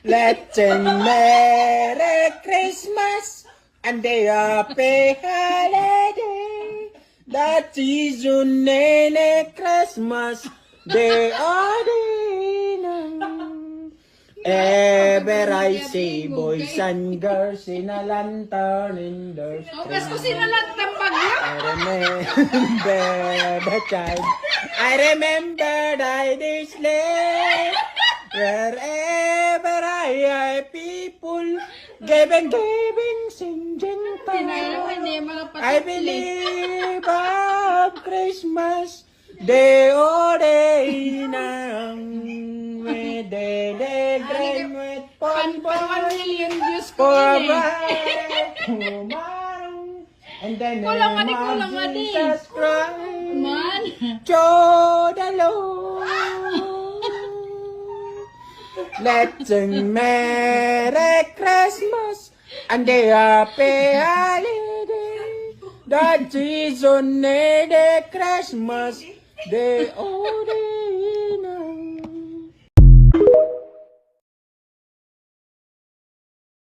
Let's sing Merry Christmas and a happy holiday. That season in a Christmas day are ever I see boys and girls in a lantern in the O, kaso sinalantang bagyo. I remember the child. I remember I sleigh. Wherever I people giving, singing Tinalo, hindi mga I patukli. believe of Christmas day o day nang with the grain with Pan 1 million views ko for yun eh. bright tomorrow and the Kulang nga name di, kulang nga of di. Jesus Christ Man. Joe the Lord. Let's sing Merry Christmas and a happy holiday. That season need a Christmas day, oh day.